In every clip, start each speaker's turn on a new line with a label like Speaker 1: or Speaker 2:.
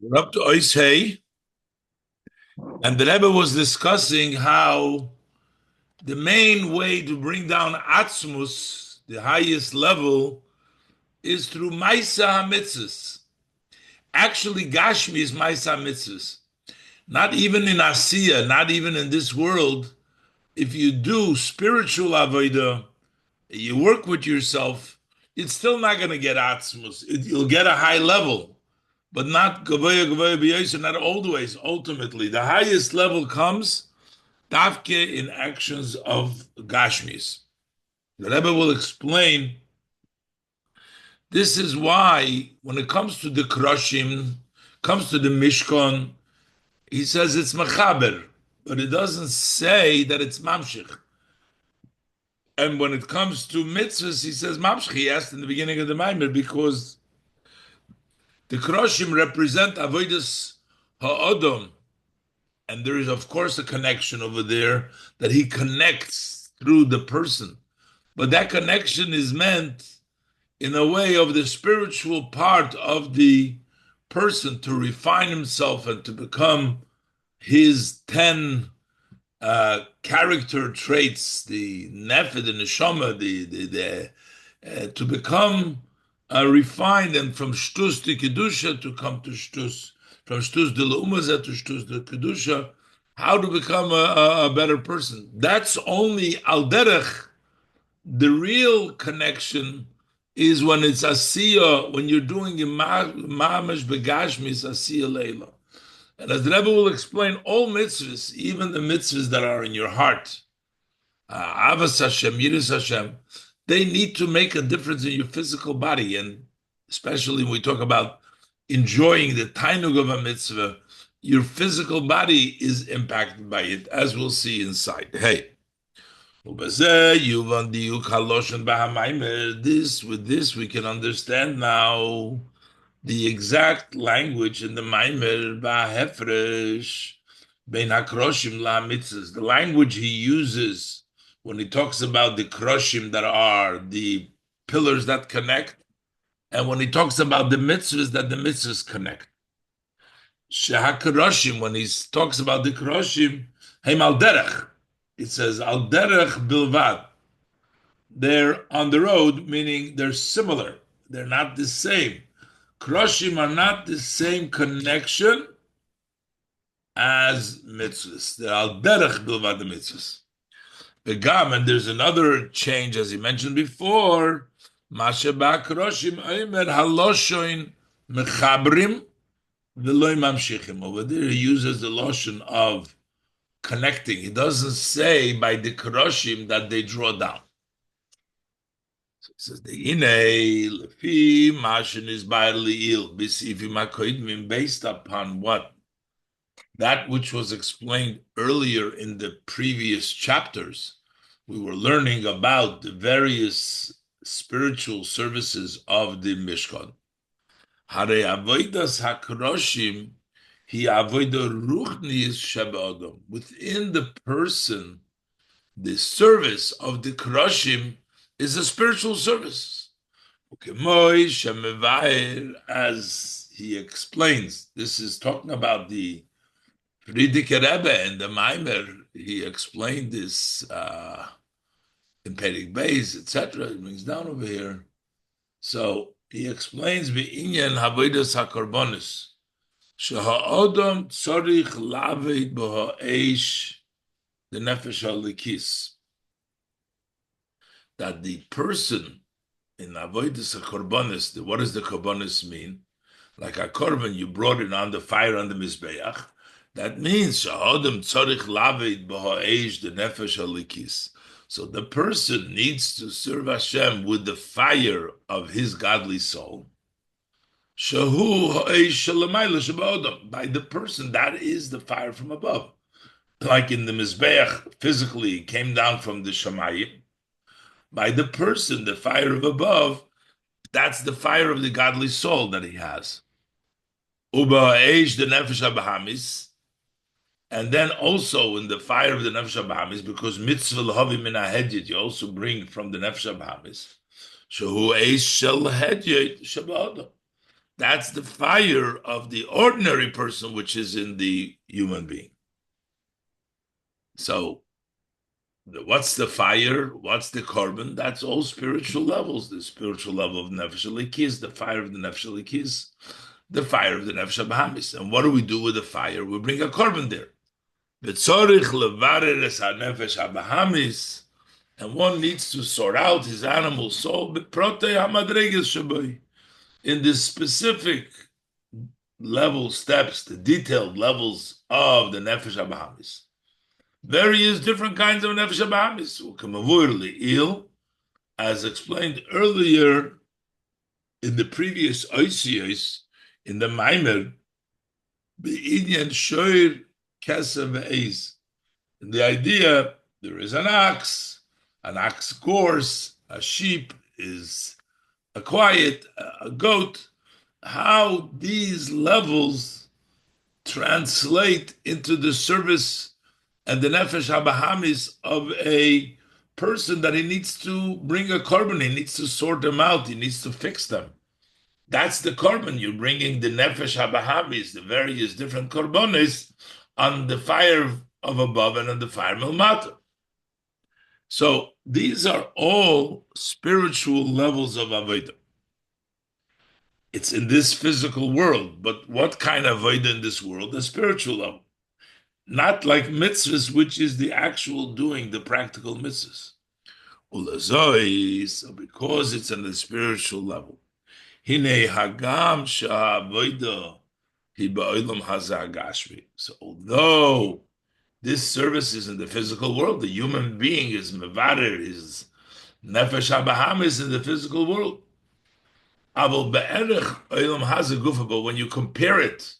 Speaker 1: We're up to Ois Hay, and the Rebbe was discussing how the main way to bring down Atzmus, the highest level, is through Maisa HaMitzvahs. Actually, Gashmi is Maisa HaMitzvahs. Not even in Asiya, not even in this world. If you do spiritual Avodah, you work with yourself, it's still not going to get Atzmus. You'll get a high level, but not Gavoya Gavoya B'Yosef, not all the ways. Ultimately, the highest level comes Davke in actions of Gashmis. The Rebbe will explain this is why when it comes to the Kroshim, comes to the Mishkan, he says it's Mechaber, but it doesn't say that it's Mamshich. And when it comes to mitzvahs, he says Mamshich. He asked in the beginning of the Maimer because the Kroshim represent Avodas Ha'odom, and there is, of course, a connection over there that he connects through the person. But that connection is meant in a way of the spiritual part of the person to refine himself and to become his 10 character traits, the nefed, the neshama, to become refined, and from shtus to kedusha to come to shtus, from shtus de leumaza to shtus de kedusha, how to become a better person. That's only al derech. The real connection is when it's asiya, when you're doing mamash begashmis asiya leila. And as the Rebbe will explain, all mitzvahs, even the mitzvahs that are in your heart, avas Hashem, yiras Hashem, they need to make a difference in your physical body. And especially when we talk about enjoying the tainug of a mitzvah, your physical body is impacted by it, as we'll see inside. Hey. This with this we can understand now the exact language in the Maimer Ba'Hefresh Bein HaKroshim LaMitzvahs. The language he uses when he talks about the kroshim that are the pillars that connect, and when he talks about the mitzvahs that the mitzvahs connect. Shehakroshim, when he talks about the kroshim, Heim al derech. It says al derech bilvad. They're on the road, meaning they're similar. They're not the same. Kroshim are not the same connection as mitzvahs. They're al derech bilvad the mitzvahs. Begam, and there's another change, as he mentioned before. Mashaba kroshim oimer haloshoin mechabrim v'loy mamshichim. Over there, he uses the lotion of connecting. He doesn't say by the kroshim that they draw down. So he says the ine lefi mashin is ba'liil b'sifim hakoidmim, based upon what? That which was explained earlier in the previous chapters. We were learning about the various spiritual services of the Mishkan. Hare avodas hakroshim hi avodah ruchnis shebe'adam. Within the person, the service of the kroshim is a spiritual service. As he explains, this is talking about the Friedrich Rebbe and the Maimer. He explained this in Perek Beis, etc. It brings down over here. So he explains B'inyan Havodas HaKorbanos Sheha'odam Tzorich Laved B'ha'esh the Nefesh HaLikis, that the person in Avodas HaKorbanos, what does the Korbanos mean? Like a korban, you brought it on the fire on the Mizbeach. That means Sheha'odam Tzorich Laved B'ha'esh the Nefesh HaLikis. So the person needs to serve Hashem with the fire of his godly soul. Shahu ha'esh shalamayla sheba'odam. By the person, that is the fire from above. Like in the Mizbeach, physically, it came down from the Shamayim. By the person, the fire of above, that's the fire of the godly soul that he has. Uba ha'esh the nefesh habahamis. And then also in the fire of the Nefesh HaBahamis, because mitzvah l'havi min ha'hedyet, you also bring from the Nefesh HaBahamis. Shehu eish shel hedyet sheba'adam. That's the fire of the ordinary person, which is in the human being. So what's the fire? What's the carbon? That's all spiritual levels. The spiritual level of Nefesh Elikis, the fire of the Nefesh Elikis, the fire of the Nefesh Bahamis. And what do we do with the fire? We bring a carbon there. And one needs to sort out his animal soul in the specific level steps, the detailed levels of the Nefesh HaBahamis. Various different kinds of Nefesh HaBahamis. As explained earlier in the previous Oisios, in the Maimer, Be'inyan Shoir Kesem Ve'ez. In the idea, there is an ox gores, a sheep is a quiet, a goat. How these levels translate into the service and the Nefesh HaBahamis of a person that he needs to bring a carbon, he needs to sort them out, he needs to fix them. That's the carbon. You're bringing the Nefesh HaBahamis, the various different carbones, on the fire of above and on the fire milmata. So these are all spiritual levels of Avodah. It's in this physical world, but what kind of Avodah in this world? The spiritual level. Not like mitzvahs, which is the actual doing, the practical mitzvahs. So because it's on the spiritual level. Hine hagam sha'avodah hi ba'olam hazeh hagashmi. So although this service is in the physical world, the human being is mevarer, his nefesh habahamis in the physical world. Aval be'erech olam hazeh gufa, but when you compare it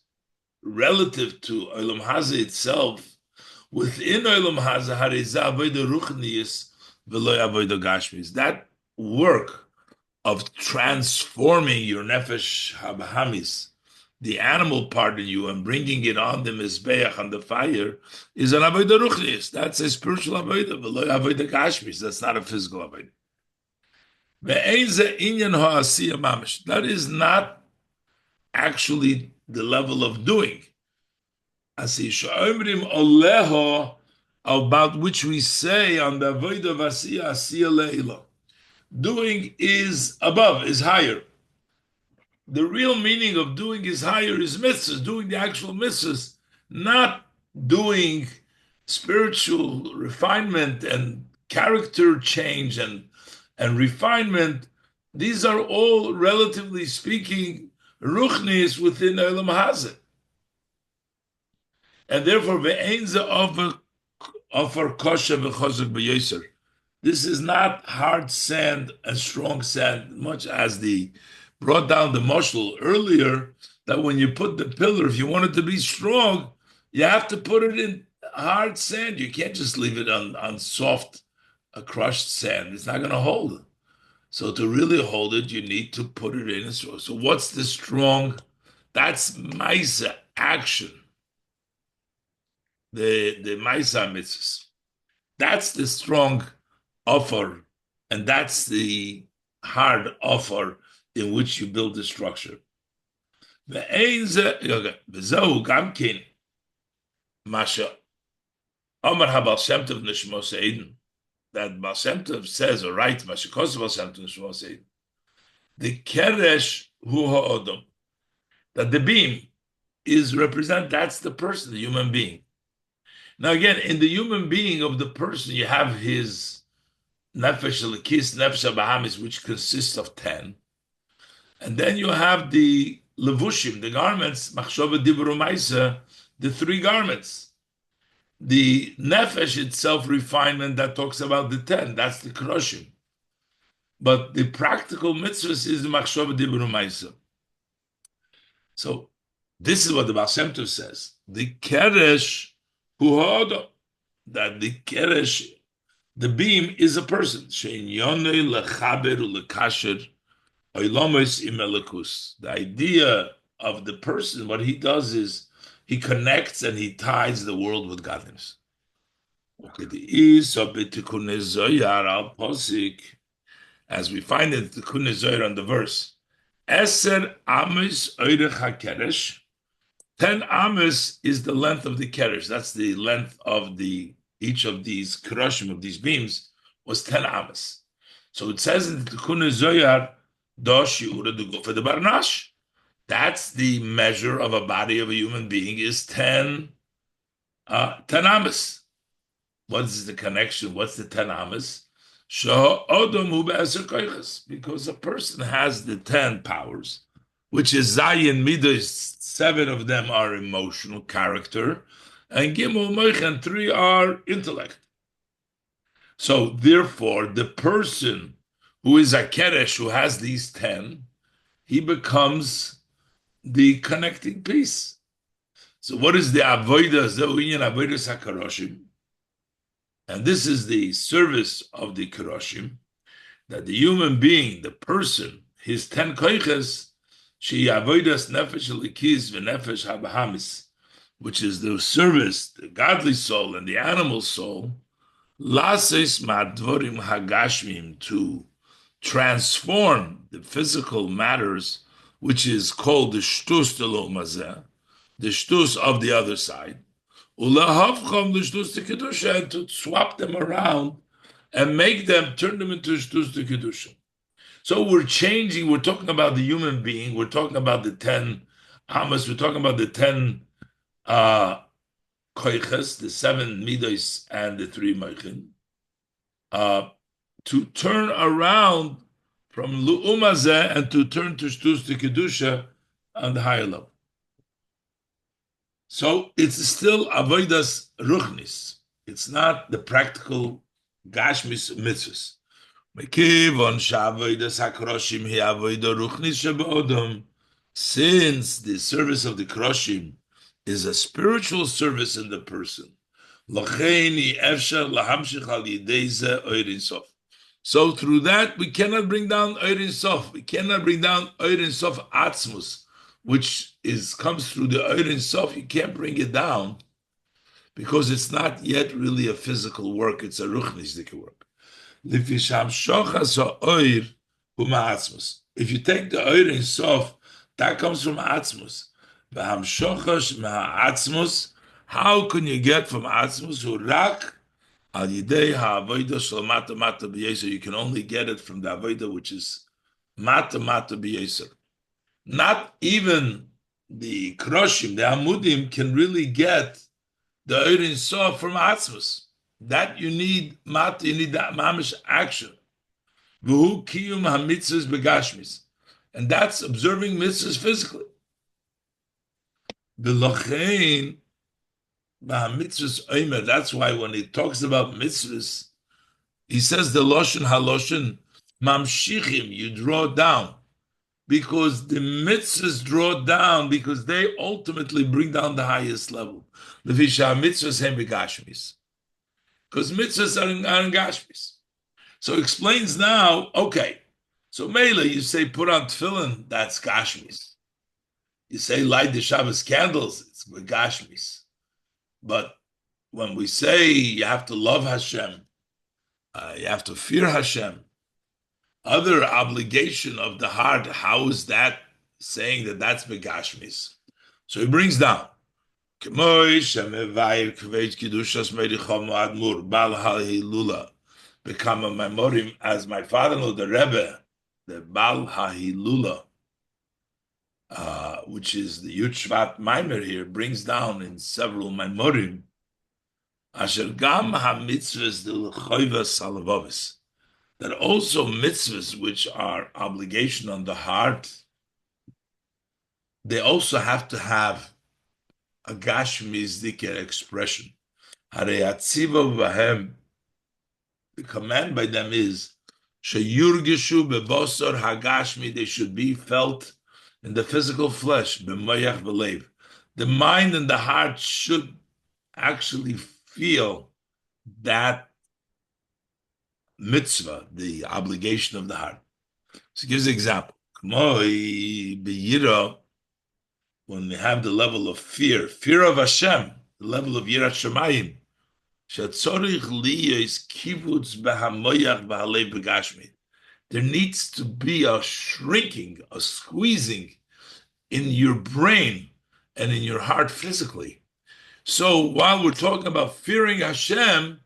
Speaker 1: relative to olam hazeh itself, within olam hazeh harizah avodah ruchnius v'lo avodah gashmis. That work of transforming your nefesh habahamis, the animal part in you, and bringing it on the mizbeach, on the fire, is an avodah ruchnius. That's a spiritual avodah, v'lo avodah gashmis. That's not a physical avodah. That is not actually the level of doing. About which we say on the avodah v'asiya asiya leila. Doing is above, is higher. The real meaning of doing is higher is mitzvahs, doing the actual mitzvahs, not doing spiritual refinement and character change and refinement. These are all, relatively speaking, ruchnis within Olam Hazeh. And therefore, ve'enza offer kosher v'chozek b'yoser. This is not hard sand and strong sand, much as the brought down the mashal earlier, that when you put the pillar, if you want it to be strong, you have to put it in hard sand. You can't just leave it on soft, crushed sand. It's not going to hold it. So to really hold it, you need to put it in. So what's the strong? That's Maisa, action. The Maisa mitzvahs. That's the strong offer, and that's the hard offer in which you build the structure. That Baal Shem Tov says, or right, the keresh hu ha'odom, that the beam is represent, that's the person, the human being. Now again, in the human being of the person, you have his nefesh elikis, nefesh habahamis, which consists of 10. And then you have the levushim, the garments, machshava dibur u'maisa, the 3 garments. The nefesh itself, refinement, that talks about the 10. That's the kroshim. But the practical mitzvahs is the machshava dibur u'maisa. So this is what the Baal Shem Tov says. The keresh hu ha'odom, that the keresh, the beam, is a person. She'inyanei lechaber u'lekasher oilamos im elikus. The idea of the person, what he does is he connects and he ties the world with godliness. As we find in the Tikkun Zohar on the verse, Eser amis oirech hakeresh. 10 amis is the length of the keresh. That's the length of each of these keroshim, of these beams, was 10 amis. So it says in the Tikkun Zoyar, Dosh Yura de Gufa de Barnash. That's the measure of a body of a human being is 10 amis. What is the connection? What's the 10 amis? Because a person has the 10 powers, which is Zayin Midas, 7 of them are emotional character, and Gimel Moich, and 3 are intellect. So therefore, the person who is a Keresh, who has these 10, he becomes the connecting piece. So what is the Avodah Zeuinyan Avodah Sakaroshim? And this is the service of the Keroshim, that the human being, the person, his 10 koiches, she avodas nefesh elikiz v'nefesh habahamis, which is the service, the godly soul and the animal soul, lases ma'advorim hagashmim, to transform the physical matters, which is called the shtus de lo mazeh, the shtus of the other side, ulahavcham the shtus de kedusha, and to swap them around and make them, turn them into shtus de kedusha. So we're changing, we're talking about the human being, we're talking about the 10 amas, we're talking about the 10 koiches, the 7 midos and the 3 moichin, to turn around from lu'umazeh and to turn to shtus de kedusha on the higher level. So it's still avodas ruchnis. It's not the practical gashmis mitzvahs. Since the service of the Keroshim is a spiritual service in the person, so through that we cannot bring down Ein Sof. We cannot bring down Ein Sof Atzmus, which comes through the Ein Sof. You can't bring it down because it's not yet really a physical work. It's a ruchnistic work. If you take the Oir in Sof, that comes from Atzmus. How can you get from Atzmus? You can only get it from the Avodah, which is Mata Mata B'Yeser. Not even the Kroshim, the Amudim, can really get the Oir in Sof from Atzmus. That you need mat, you need that mamish action. V'hu kiyum hamitzvahs begashmis, and that's observing mitzvahs physically. V'lochein b'hamitzvahs oimer. That's why when he talks about mitzvahs, he says the loshen haloshen mamshichim. You draw down because the mitzvahs draw down because they ultimately bring down the highest level. Levisha mitzvahs hem begashmis. Because mitzvahs are in Gashmis. So explains now, okay, so Mela, you say put on tefillin, that's Gashmis. You say light the Shabbos candles, it's Gashmis. But when we say you have to love Hashem, you have to fear Hashem, other obligation of the heart, how is that saying that that's Begashmis? So he brings down, as my father-in-law, the Rebbe, the Bal HaHilula, which is the Yud Shvat Maimer here, brings down in several Maimorim, Asher Gam HaMitzvahs Del Choivas Salavovis, that also mitzvahs which are obligation on the heart, they also have to have a Gashmizdike expression. The command by them is Sheyurgishu bebosor hagashmi, they should be felt in the physical flesh, b'moyach b'leiv. The mind and the heart should actually feel that mitzvah, the obligation of the heart. So he gives an example. When we have the level of fear of Hashem, the level of Yirat Shamayim, there needs to be a shrinking, a squeezing in your brain and in your heart physically. So while we're talking about fearing Hashem,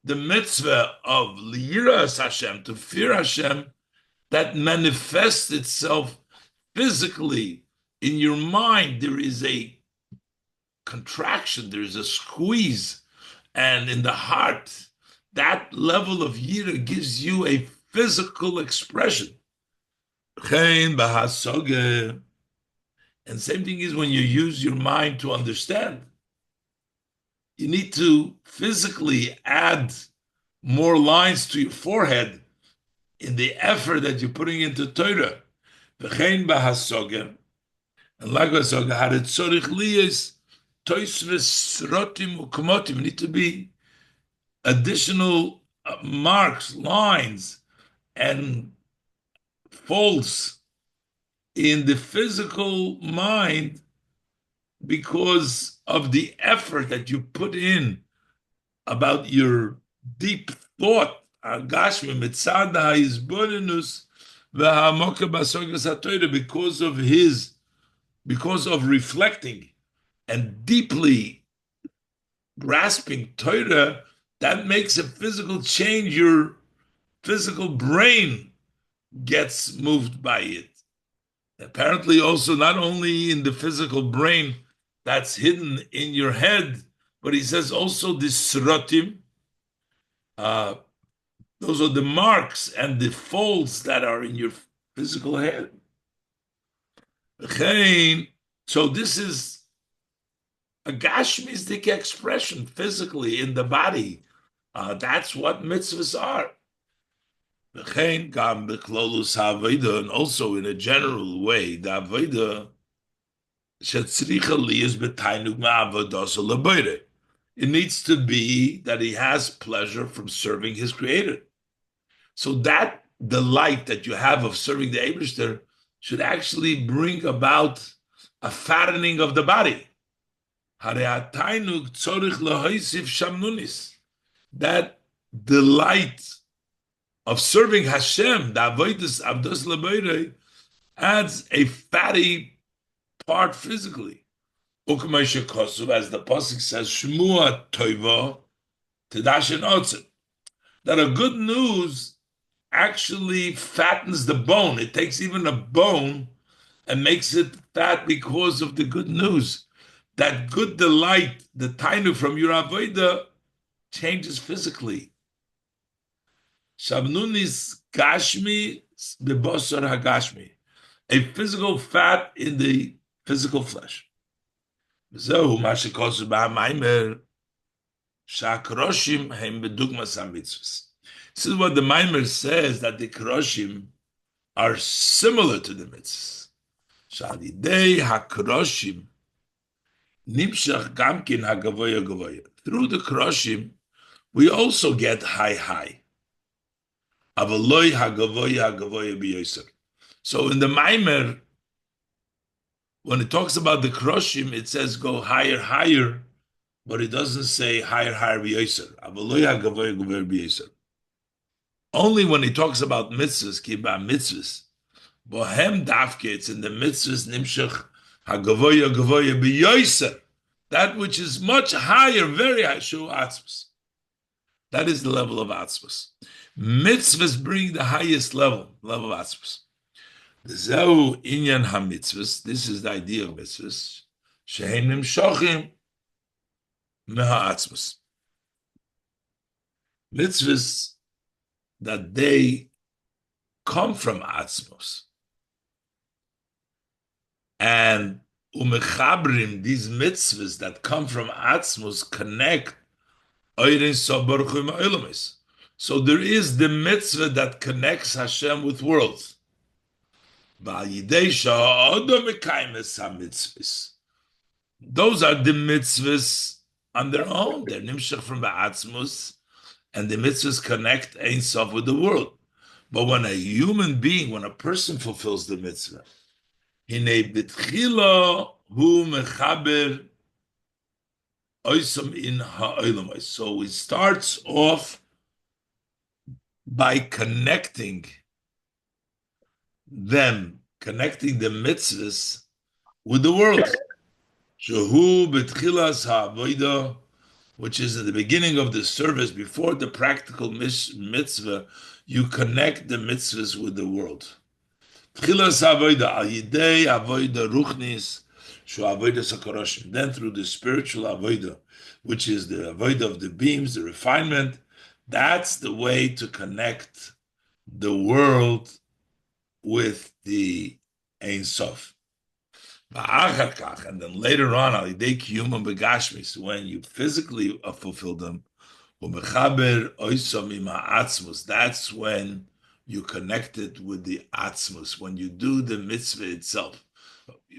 Speaker 1: the mitzvah of liyiras Hashem, to fear Hashem, that manifests itself physically in your mind. There is a contraction, there is a squeeze, and in the heart, that level of yira gives you a physical expression. And same thing is when you use your mind to understand. You need to physically add more lines to your forehead in the effort that you're putting into Torah. And likewise, you need to be additional marks, lines, and folds in the physical mind because of the effort that you put in about your deep thought, because of reflecting and deeply grasping Torah, that makes a physical change. Your physical brain gets moved by it. Apparently also not only in the physical brain that's hidden in your head, but he says also the srotim, those are the marks and the folds that are in your physical head. So this is a gashmistic expression physically in the body. That's what mitzvahs are. And also in a general way, the avodah it needs to be that he has pleasure from serving his creator. So that delight that you have of serving the Eibishter should actually bring about a fattening of the body. That delight of serving Hashem, the avodas avdos lebeirei, adds a fatty part physically. As the pasuk says, Shmua toiva tedashen otzim, that a good news actually fattens the bone. It takes even a bone and makes it fat because of the good news. That good delight, the tainu from your avodah, changes physically. Shabnunis gashmi bebosar hagashmi, a physical fat in the physical flesh. This is what the Maimer says, that the Kroshim are similar to the mitzvahs. Shadidei hakroshim nimshach gamkin hagavoya gavoya. Through the Kroshim, we also get high. Avaloi hagavoya hagavoya biyoser. So in the Maimer, when it talks about the Kroshim, it says go higher, but it doesn't say higher biyoser. Avaloi hagavoya hagavoya biyoser. Only when he talks about mitzvahs, kiba mitzvahs, bohem dafke, it's in the mitzvahs nimshach hagavoya gavoya biyoser, that which is much higher, very high, shu atzmus. That is the level of atzmus. Mitzvahs bring the highest level of atzmus. Zeu inyan ha-mitzvahs, this is the idea of mitzvahs, shehem nimshachim meha atzmus. Mitzvahs, that they come from atzmos, and umechabrim, these mitzvahs that come from atzmos connect oirin sobaruchim ha'olamis. So there is the mitzvah that connects Hashem with worlds. Those are the mitzvahs on their own. They're nimshach from the atzmos, and the mitzvahs connect Ein Sof with the world. But when a human being, when a person fulfills the mitzvah, Hinei b'tchila hu mechaber oisam in ha'olamos. So it starts off by connecting them connecting the mitzvahs with the world. Shehu betchilas ha'avodah, which is at the beginning of the service, before the practical mitzvah, you connect the mitzvahs with the world. Tchilas avodah al yidei avodah ruchnis, shu avodah sakoroshim. Then through the spiritual avodah, which is the avodah of the beams, the refinement, that's the way to connect the world with the Ein Sof. And then later on, al yidei kiyum begashmis, when you physically fulfill them, that's when you connect it with the atzmus. When you do the mitzvah itself,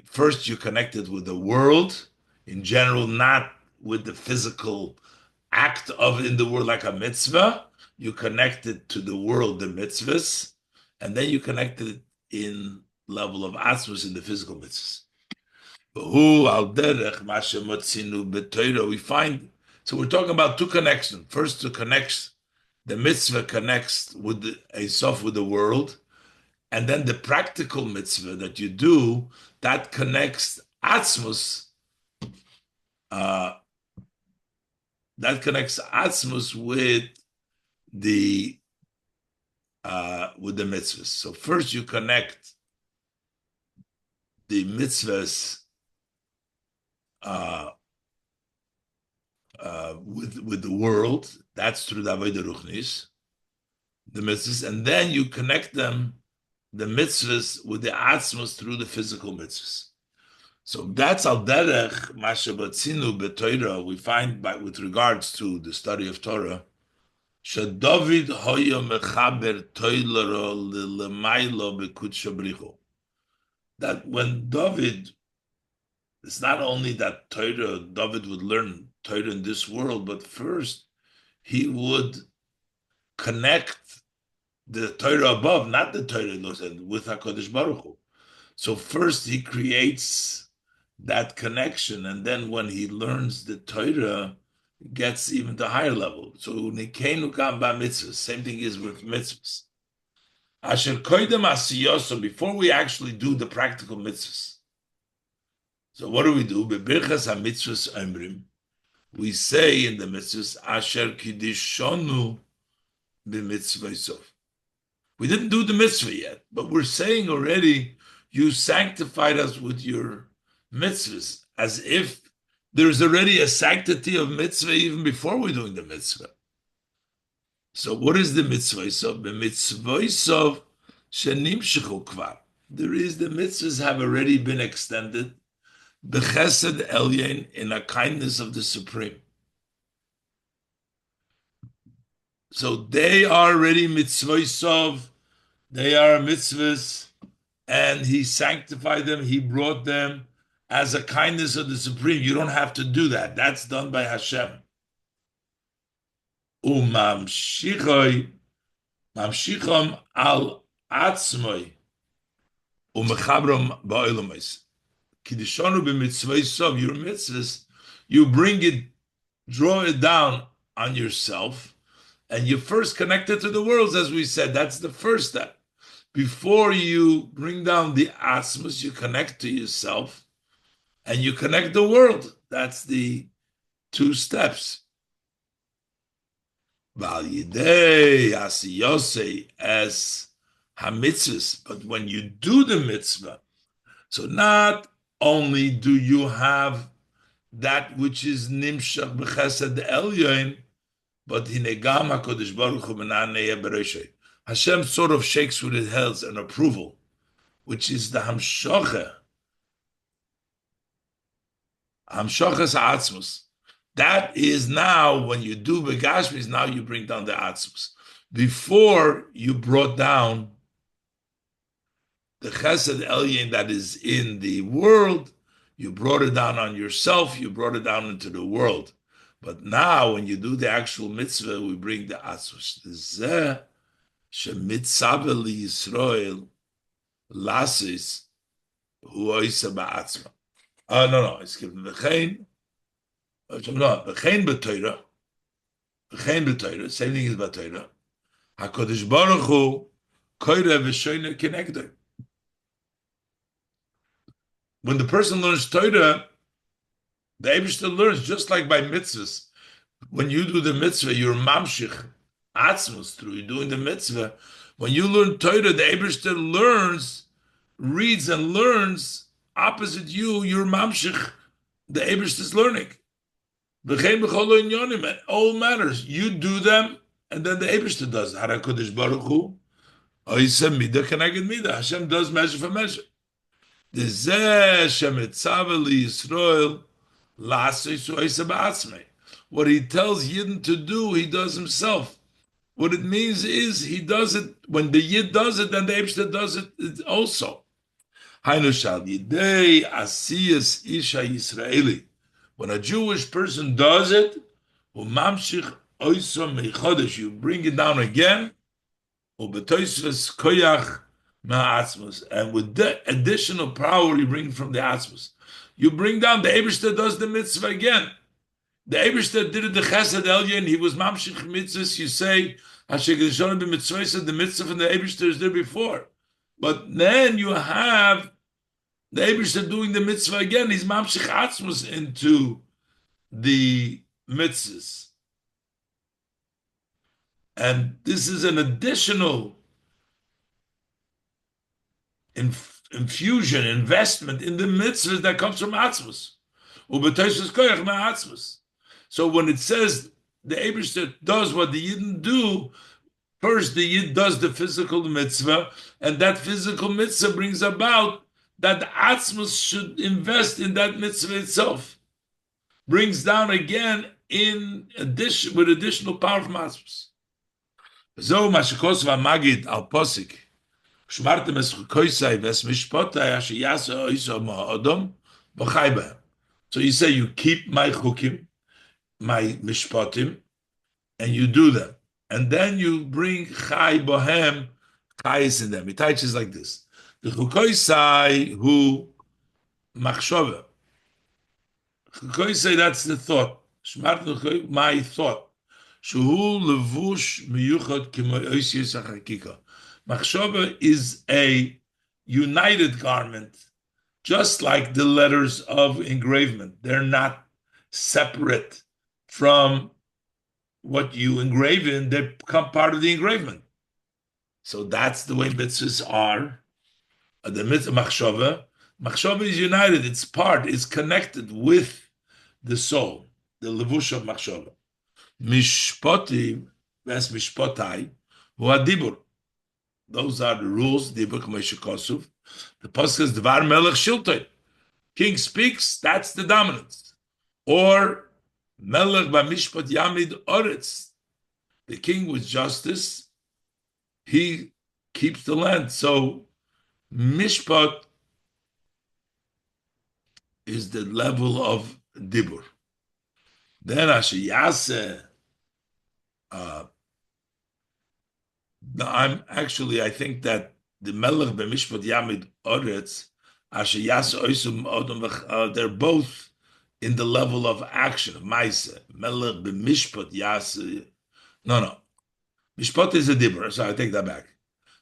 Speaker 1: first you connect it with the world in general, not with the physical act of in the world like a mitzvah. You connect it to the world, the mitzvahs, and then you connect it in level of atzmus in the physical mitzvahs. We find, so we're talking about two connections. First, to connect the mitzvah connects with the Esof with the world, and then the practical mitzvah that you do that connects atzmus. That connects atzmus with the mitzvahs. So first, you connect the mitzvahs with the world. That's through the Avodah Ruchnis, the mitzvahs, and then you connect them, the mitzvahs, with the atzmos through the physical mitzvahs. So that's al derech mashabatzinu b'Torah. We find with regards to the study of Torah, sheDavid hoya mechaber toilero l'lemaylo b'kudsha bricho. That when David, it's not only that David would learn Torah in this world, but first he would connect the Torah above, not the Torah with HaKadosh Baruch Hu. So first he creates that connection, and then when he learns the Torah, it gets even to higher level. So Nikenu Kam Ba Mitzvahs, same thing is with mitzvahs. Asher Koidem Asiyoso, before we actually do the practical mitzvahs. So what do? Bebirchas HaMitzvahs Omrim. We say in the mitzvahs, Asher Kidishonu b'mitzvah. We didn't do the mitzvah yet, but we're saying already, you sanctified us with your mitzvahs, as if there's already a sanctity of mitzvah even before we're doing the mitzvah. So what is the mitzvah? So the mitzvah shenimshechu kvar. There is, the mitzvahs have already been extended, b'chesed elyon, in a kindness of the Supreme. So they are already mitzvah, they are mitzvahs, and he sanctified them, he brought them as a kindness of the Supreme. You don't have to do that. That's done by Hashem. Mamshichom al atzmoi umechabrom ba'olamos. Kiddushanu b'mitzvah, your mitzvahs, you bring it, draw it down on yourself, and you first connect it to the worlds, as we said. That's the first step. Before you bring down the atzmos, you connect to yourself, and you connect the world. That's the two steps. Val yidei asiyosei as hamitzvahs, but when you do the mitzvah, so not only do you have that which is nimshach b'chesed elyon, but hinegam HaKadosh Baruch Hu b'na'anei b'reishei. Hashem sort of shakes with his hands an approval, which is the hamshocha, hamshochas ha'atzmus. That is now, when you do begashmis, now you bring down the atzmus. Before, you brought down the chesed elyon that is in the world, you brought it down on yourself, you brought it down into the world. But now, when you do the actual mitzvah, we bring the atzmus. Zeh shemitzave li Yisrael lasis hu oisa ba'atzma. No, it's given v'chein. No, v'chein b'Torah. V'chein b'Torah. Same thing is b'Torah. HaKadosh Baruch Hu koire v'shoyne kenegdoi. when the person learns Torah, the Eibishter learns just like by mitzvahs. When you do the mitzvah, you're mamshich atzmus through you doing the mitzvah. When you learn Torah, the Eibishter reads and learns opposite you. You're mamshich. The Eibishter is learning. It all matters. You do them, and then the Eibishter does. Harakodesh Baruch Hu. Hashem does measure for measure. What he tells Yidden to do, he does himself. What it means is he does it, when the Yid does it, then the Eibishter does it also. When a Jewish person does it, you bring it down again, and with the additional power you bring from the Atzmus, you bring down, the Eibishter does the mitzvah again. The Eibishter did it the Chesed Elyon, he was mamshich mitzvahs. You say, the mitzvah from the Eibishter is there before. But then you have the Eibishter doing the mitzvah again. He's mamshich atzmus into the mitzvahs. And this is an additional infusion, investment in the mitzvahs that comes from atzmus. So when it says the Eibishter does what the Yidden do, first the Yid does the physical mitzvah, and that physical mitzvah brings about that the atzmus should invest in that mitzvah itself. Brings down again in addition, with additional power from atzmus. So mashikosva magid al posik. Shmartem es koisai ves mishpotai asher yasa oisa ma'adam v'chai b'hem. So you say you keep my chukim, my mishpatim, and you do them. And then you bring chai bohem, chayis in them. It teaches like this. The chukoisai hu machshove. Chukoisai, that's the thought. Shmart my thought. Shuhu levush miyuchot k'mo oisius hachakika. Machshove is a united garment, just like the letters of engravement. They're not separate from what you engrave in, they become part of the engravement. So that's the way mitzvahs are. The mitzvah machshava is united, it's part, it's connected with the soul, the levush of machshava. Mishpoti, ves mishpotai, hu adibur. Those are the rules, dibur k'moshe kosuv. The pasuk is dvar melech shiltoi. King speaks, that's the dominance. Or Melech b'mishpat yamid oretz. The king with justice, he keeps the land. So mishpat is the level of dibur. Then asher yaseh. I think that the Melech b'mishpat yamid oretz, asher yaseh oisum odom, they're both in the level of action, of Maisa. Melech b'mishpat yaseh. No. Mishpat is a dibur, so I take that back.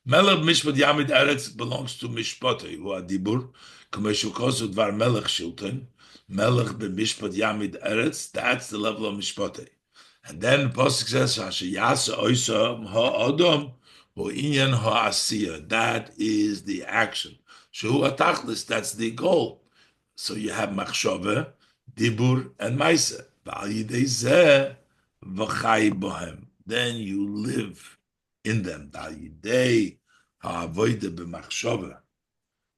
Speaker 1: Melech b'mishpat yamid eretz belongs to mishpatei, who are dibur. K'meshu kosu dvar melech shilton. Melech b'mishpat yamid eretz, that's the level of mishpatei. And then the pasuk says, Hashem yaseh oisa ha'adam hu inyan ha'asiyah. That is the action. Shehu atachlis, that's the goal. So you have machshava, dibur, and maisa. Then you live in them.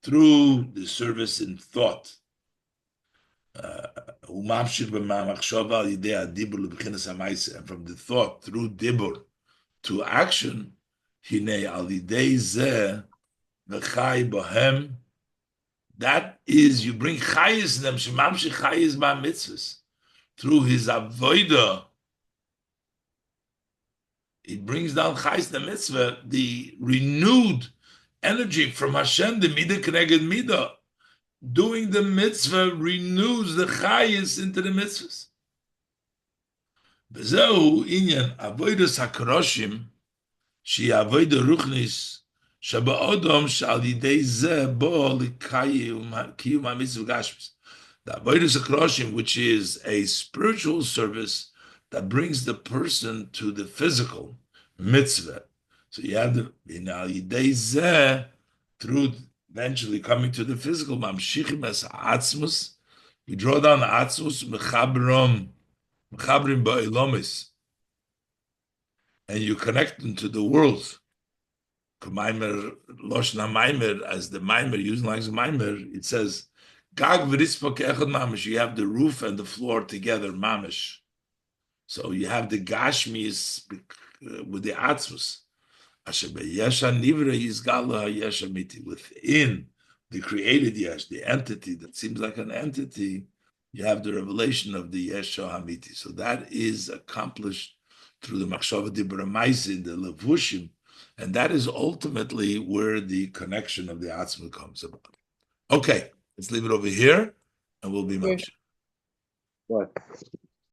Speaker 1: Through the service in thought. And from the thought, through dibur, to action, that is, you bring chayis in them, shemamshi chayis ba mitzvahs. Through his avodah, it brings down chayis the mitzvah, the renewed energy from Hashem, the midah keneged midah. Doing the mitzvah renews the chayis into the mitzvahs. Bezehu inyan avodas hakroshim, she avodah ruchnis, שבאודום שעל ידי זה בו לקיום המצווה גשמית. The avodas hakroshim, which is a spiritual service that brings the person to the physical mitzvah. So you have the al yidei zeh, through eventually coming to the physical. Mamshichim es atzmus. You draw down the atzmus mechabrim ba'ilomis, and you connect them to the world. Maimer loshna maimer, as the maimer using like the maimer, it says gag v'ritzpa ke'echad mamish. You have the roof and the floor together, mamish. So you have the gashmis with the atzmus. Asher beyesha nivra yizgala yesha miti. Within the created yesh, the entity that seems like an entity, you have the revelation of the yesha hamiti. So that is accomplished through the machshava dibra ma'asin, the levushim, and that is ultimately where the connection of the atzma comes about. Okay, let's leave it over here, and we'll be much.
Speaker 2: What?